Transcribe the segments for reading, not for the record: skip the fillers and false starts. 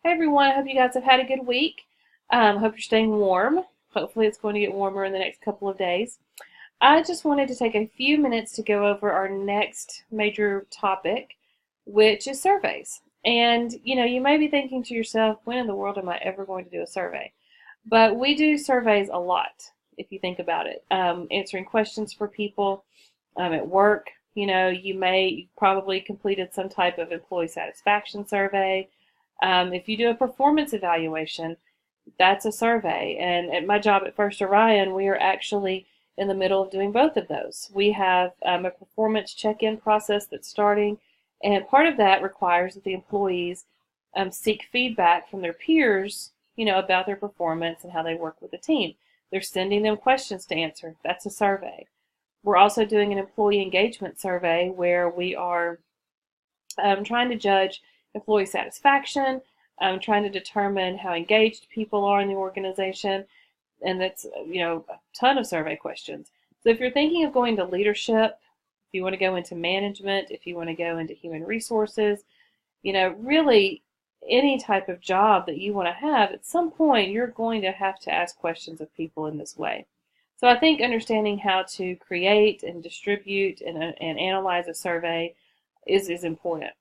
Hey everyone, I hope you guys have had a good week. Hope you're staying warm. Hopefully it's going to get warmer in the next couple of days. I just wanted to take a few minutes to go over our next major topic, which is surveys. And you may be thinking to yourself, when in the world am I ever going to do a survey? But we do surveys a lot, if you think about it. Answering questions for people at work. You probably completed some type of employee satisfaction survey. If you do a performance evaluation, that's a survey. And at my job at First Orion, we are actually in the middle of doing both of those. We have a performance check-in process that's starting, and part of that requires that the employees seek feedback from their peers, about their performance and how they work with the team. They're sending them questions to answer. That's a survey. We're also doing an employee engagement survey where we are trying to judge employee satisfaction, trying to determine how engaged people are in the organization, and that's a ton of survey questions. So if you're thinking of going to leadership, if you want to go into management, if you want to go into human resources, really any type of job that you want to have, at some point you're going to have to ask questions of people in this way. So I think understanding how to create and distribute and analyze a survey is important.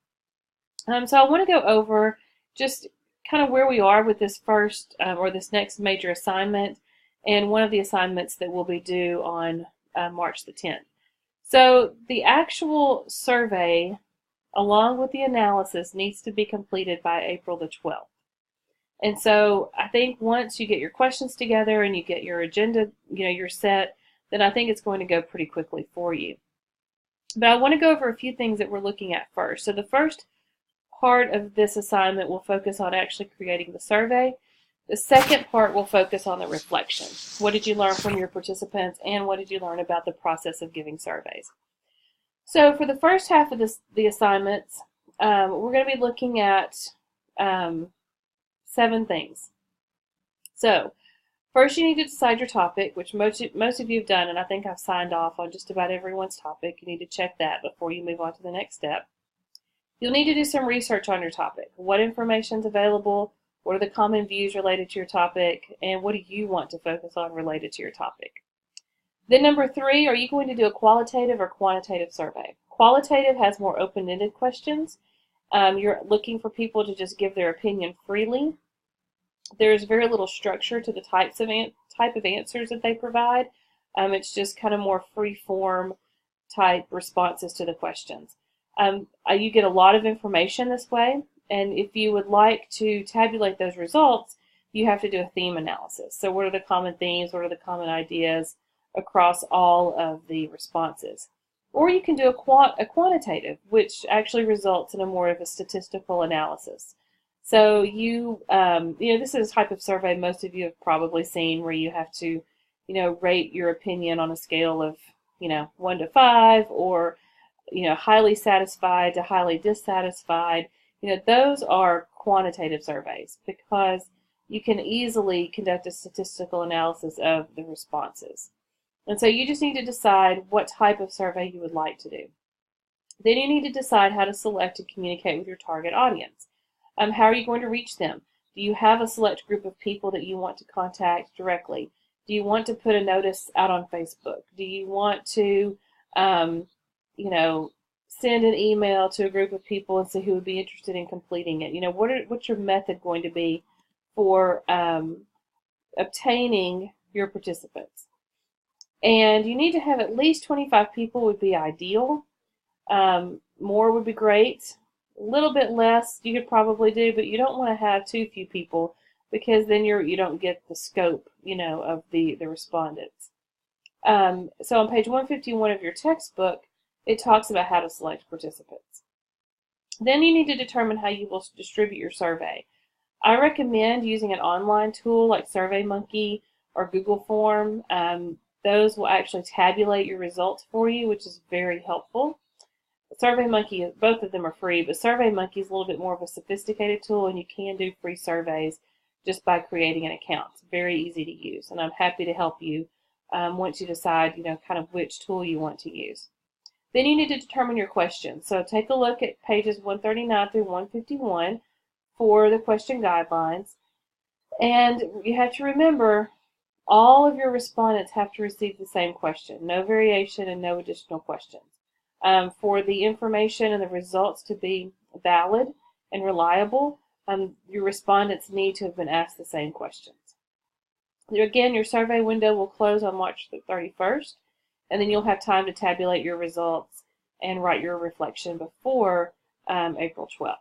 So I want to go over just kind of where we are with this first or this next major assignment, and one of the assignments that will be due on March the 10th. So the actual survey, along with the analysis, needs to be completed by April the 12th. And so I think once you get your questions together and you get your agenda, you're set, then I think it's going to go pretty quickly for you. But I want to go over a few things that we're looking at first. So the first part of this assignment will focus on actually creating the survey. The second part will focus on the reflection. What did you learn from your participants, and what did you learn about the process of giving surveys? So for the first half of the assignments, we're going to be looking at 7 things. So first you need to decide your topic, which most of you have done, and I think I've signed off on just about everyone's topic. You need to check that before you move on to the next step. You'll need to do some research on your topic. What information is available? What are the common views related to your topic? And what do you want to focus on related to your topic? Then number 3, are you going to do a qualitative or quantitative survey? Qualitative has more open-ended questions. You're looking for people to just give their opinion freely. There's very little structure to the type of answers that they provide. It's just kind of more free-form type responses to the questions. You get a lot of information this way, and if you would like to tabulate those results, you have to do a theme analysis. So what are the common themes, what are the common ideas across all of the responses? Or you can do a quantitative, which actually results in a more of a statistical analysis. So this is a type of survey most of you have probably seen, where you have to, rate your opinion on a scale of, 1 to 5, or highly satisfied to highly dissatisfied. Those are quantitative surveys because you can easily conduct a statistical analysis of the responses. And so you just need to decide what type of survey you would like to do. Then you need to decide how to select and communicate with your target audience. How are you going to reach them? Do you have a select group of people that you want to contact directly? Do you want to put a notice out on Facebook? Do you want to send an email to a group of people and see who would be interested in completing it? What's your method going to be for obtaining your participants? And you need to have at least 25 people would be ideal. More would be great. A little bit less you could probably do, but you don't want to have too few people, because then you don't get the scope, of the respondents. So on page 151 of your textbook, it talks about how to select participants. Then you need to determine how you will distribute your survey. I recommend using an online tool like SurveyMonkey or Google Form. Those will actually tabulate your results for you, which is very helpful. SurveyMonkey, both of them are free, but SurveyMonkey is a little bit more of a sophisticated tool, and you can do free surveys just by creating an account. It's very easy to use, and I'm happy to help you once you decide, kind of which tool you want to use. Then you need to determine your questions. So take a look at pages 139 through 151 for the question guidelines. And you have to remember, all of your respondents have to receive the same question, no variation and no additional questions. For the information and the results to be valid and reliable, your respondents need to have been asked the same questions. Again, your survey window will close on March the 31st, and then you'll have time to tabulate your results and write your reflection before April 12th.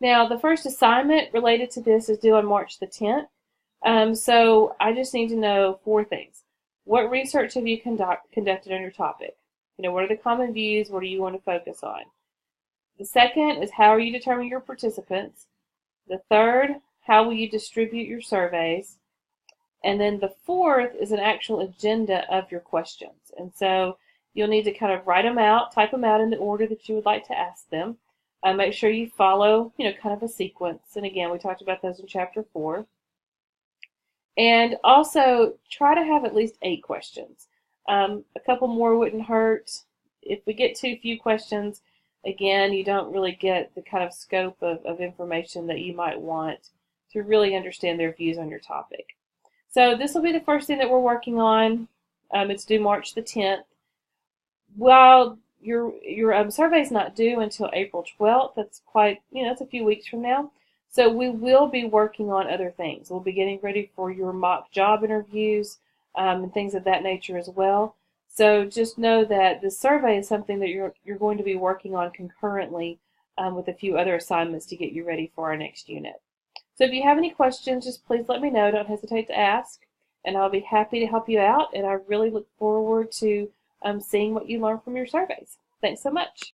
Now, the first assignment related to this is due on March the 10th. So I just need to know 4 things. What research have you conducted on your topic? What are the common views? What do you want to focus on? The second is, how are you determining your participants? The third, how will you distribute your surveys? And then the fourth is an actual agenda of your questions. And so you'll need to kind of write them out, type them out in the order that you would like to ask them. Make sure you follow, kind of a sequence. And again, we talked about those in Chapter 4. And also try to have at least 8 questions. A couple more wouldn't hurt. If we get too few questions, again, you don't really get the kind of scope of information that you might want to really understand their views on your topic. So this will be the first thing that we're working on. It's due March the 10th. While your survey is not due until April 12th, that's quite, it's a few weeks from now. So we will be working on other things. We'll be getting ready for your mock job interviews and things of that nature as well. So just know that the survey is something that you're going to be working on concurrently with a few other assignments to get you ready for our next unit. So if you have any questions, just please let me know. Don't hesitate to ask, and I'll be happy to help you out. And I really look forward to seeing what you learn from your surveys. Thanks so much.